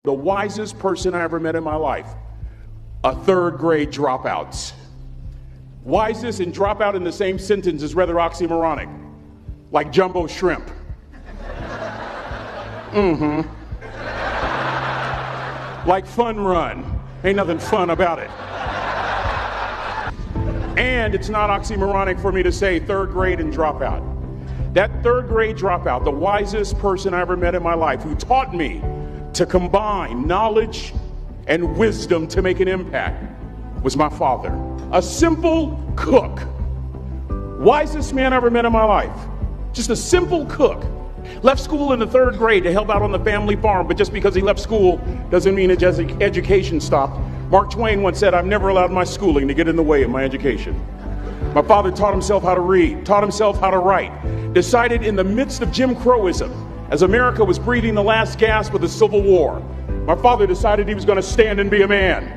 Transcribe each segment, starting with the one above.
The wisest person I ever met in my life, a third grade dropout. Wisest and dropout in the same sentence is rather oxymoronic, like jumbo shrimp. Like fun run, ain't nothing fun about it. And it's not oxymoronic for me to say third grade and dropout. That third grade dropout, the wisest person I ever met in my life, who taught me to combine knowledge and wisdom to make an impact, was my father. A simple cook. Wisest man I ever met in my life. Just a simple cook. Left school in the third grade to help out on the family farm, but just because he left school doesn't mean his education stopped. Mark Twain once said, "I've never allowed my schooling to get in the way of my education." My father taught himself how to read, taught himself how to write, decided in the midst of Jim Crowism, as America was breathing the last gasp of the Civil War, my father decided he was going to stand and be a man.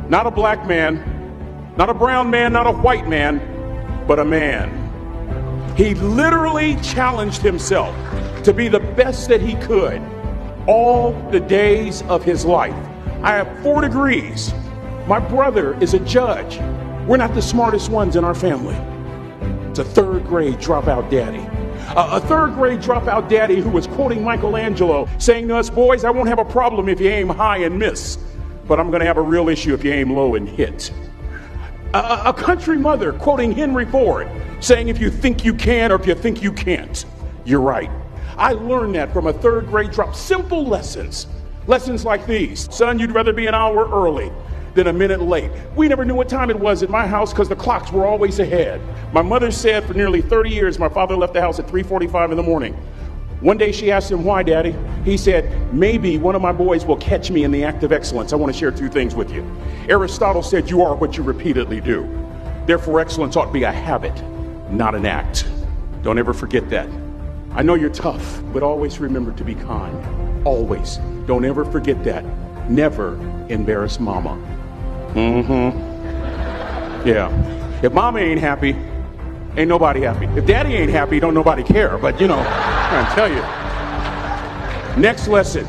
Not a black man, not a brown man, not a white man, but a man. He literally challenged himself to be the best that he could all the days of his life. I have 4 degrees. My brother is a judge. We're not the smartest ones in our family. It's a third grade dropout daddy. A third grade dropout daddy who was quoting Michelangelo, saying to us, "Boys, I won't have a problem if you aim high and miss, but I'm going to have a real issue if you aim low and hit." A country mother quoting Henry Ford, saying, "If you think you can or if you think you can't, you're right." I learned that from a third grade drop. Simple lessons. Lessons like these. Son, you'd rather be an hour early than a minute late. We never knew what time it was at my house because the clocks were always ahead. My mother said for nearly 30 years, my father left the house at 3:45 in the morning. One day she asked him, "Why, Daddy?" He said, "Maybe one of my boys will catch me in the act of excellence. I want to share 2 things with you." Aristotle said, "You are what you repeatedly do." Therefore, excellence ought to be a habit, not an act. Don't ever forget that. I know you're tough, but always remember to be kind. Always. Don't ever forget that. Never embarrass mama. Yeah. If mama ain't happy, ain't nobody happy. If daddy ain't happy, don't nobody care. But I'm trying to tell you. Next lesson.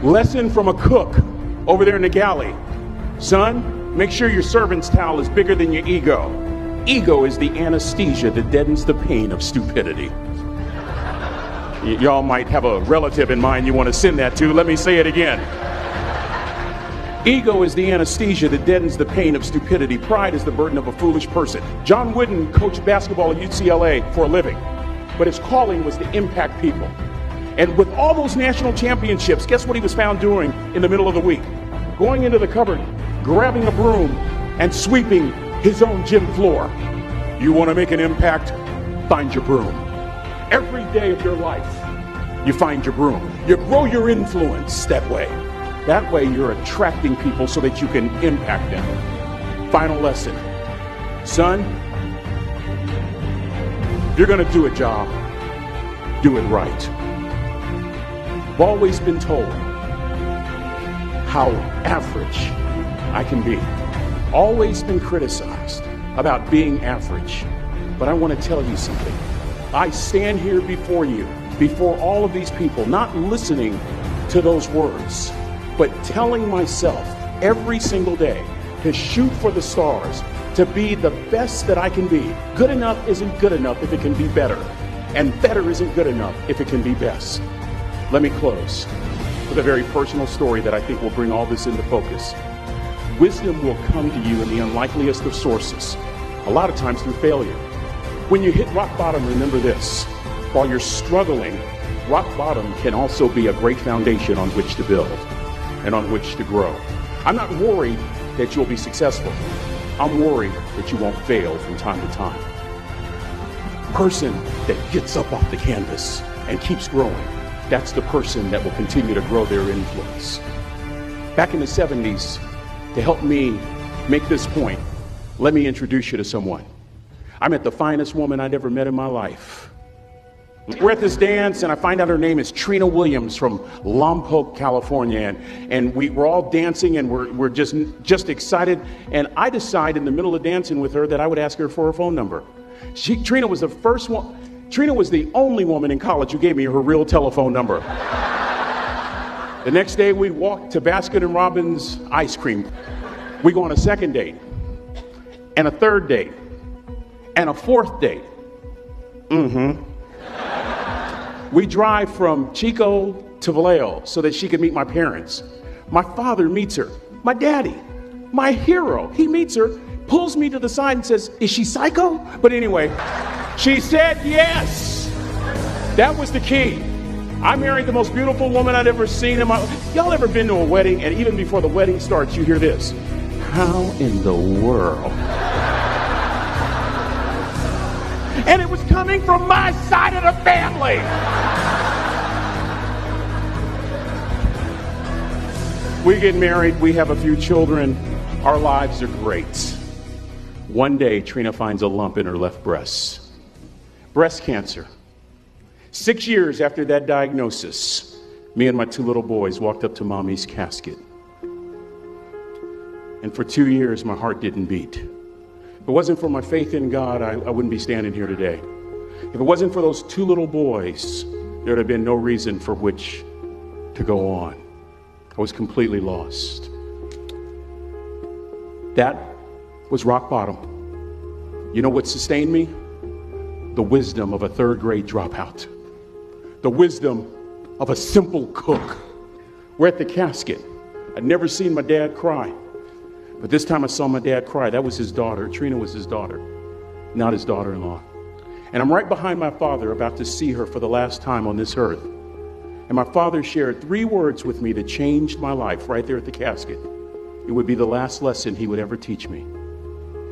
Lesson from a cook over there in the galley. Son, make sure your servant's towel is bigger than your ego. Ego is the anesthesia that deadens the pain of stupidity. Y'all might have a relative in mind you want to send that to. Let me say it again. Ego is the anesthesia that deadens the pain of stupidity. Pride is the burden of a foolish person. John Wooden coached basketball at UCLA for a living, but his calling was to impact people. And with all those national championships, guess what he was found doing in the middle of the week? Going into the cupboard, grabbing a broom, and sweeping his own gym floor. You want to make an impact? Find your broom. Every day of your life, you find your broom. You grow your influence that way. That way you're attracting people so that you can impact them. Final lesson. Son, if you're going to do a job, do it right. I've always been told how average I can be. Always been criticized about being average. But I want to tell you something. I stand here before you, before all of these people, not listening to those words, but telling myself every single day to shoot for the stars, to be the best that I can be. Good enough isn't good enough if it can be better, and better isn't good enough if it can be best. Let me close with a very personal story that I think will bring all this into focus. Wisdom will come to you in the unlikeliest of sources, a lot of times through failure. When you hit rock bottom, remember this. While you're struggling, rock bottom can also be a great foundation on which to build and on which to grow. I'm not worried that you'll be successful. I'm worried that you won't fail from time to time. The person that gets up off the canvas and keeps growing, that's the person that will continue to grow their influence. Back in the 70s, to help me make this point, let me introduce you to someone. I met the finest woman I'd ever met in my life. We're at this dance, and I find out her name is Trina Williams from Lompoc, California, and we're all dancing, and we're just excited. And I decide in the middle of dancing with her that I would ask her for her phone number. Trina was the first one. Trina was the only woman in college who gave me her real telephone number. The next day we walk to Baskin & Robbins ice cream. We go on a second date, and a third date, and a fourth date. We drive from Chico to Vallejo so that she could meet my parents. My father meets her. My daddy, my hero, he meets her, pulls me to the side and says, "Is she psycho?" But anyway, she said yes. That was the key. I married the most beautiful woman I'd ever seen in my life. Y'all ever been to a wedding and even before the wedding starts, you hear this? How in the world? And it was coming from my side of the family. We get married, we have a few children, our lives are great. One day, Trina finds a lump in her left breast. Breast cancer. 6 years after that diagnosis, me and my 2 little boys walked up to Mommy's casket. And for 2 years, my heart didn't beat. If it wasn't for my faith in God, I wouldn't be standing here today. If it wasn't for those 2 little boys, there would have been no reason for which to go on. I was completely lost. That was rock bottom. You know what sustained me? The wisdom of a 3rd grade dropout. The wisdom of a simple cook. We're at the casket. I'd never seen my dad cry. But this time I saw my dad cry. That was his daughter. Trina was his daughter, not his daughter-in-law. And I'm right behind my father, about to see her for the last time on this earth. And my father shared 3 words with me that changed my life right there at the casket. It would be the last lesson he would ever teach me.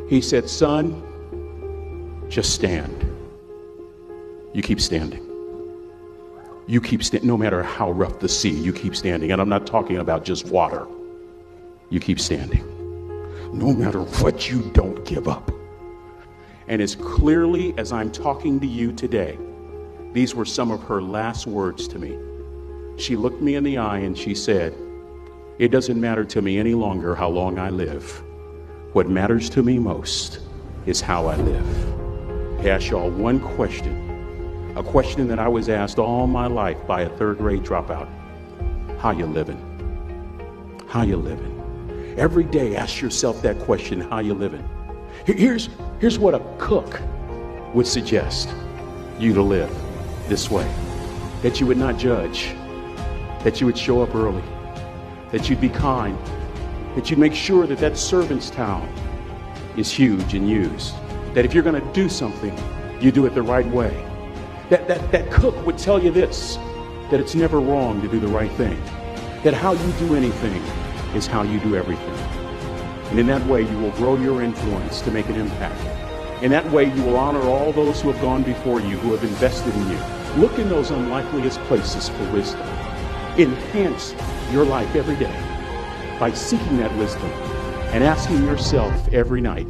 He said, "Son, just stand. You keep standing. You keep standing, no matter how rough the sea, you keep standing." And I'm not talking about just water. You keep standing. No matter what, you don't give up. And as clearly as I'm talking to you today, these were some of her last words to me. She looked me in the eye and she said, "It doesn't matter to me any longer how long I live. What matters to me most is how I live." I ask y'all one question, a question that I was asked all my life by a 3rd grade dropout. How you living? How you living? Every day ask yourself that question, how you living? Here's what a cook would suggest you to live this way. That you would not judge, that you would show up early, that you'd be kind, that you'd make sure that that servant's towel is huge and used, that if you're going to do something, you do it the right way. That cook would tell you this, that it's never wrong to do the right thing, that how you do anything is how you do everything. And in that way, you will grow your influence to make an impact. In that way, you will honor all those who have gone before you, who have invested in you. Look in those unlikeliest places for wisdom. Enhance your life every day by seeking that wisdom and asking yourself every night,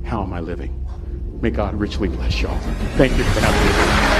how am I living? May God richly bless y'all. Thank you for having me.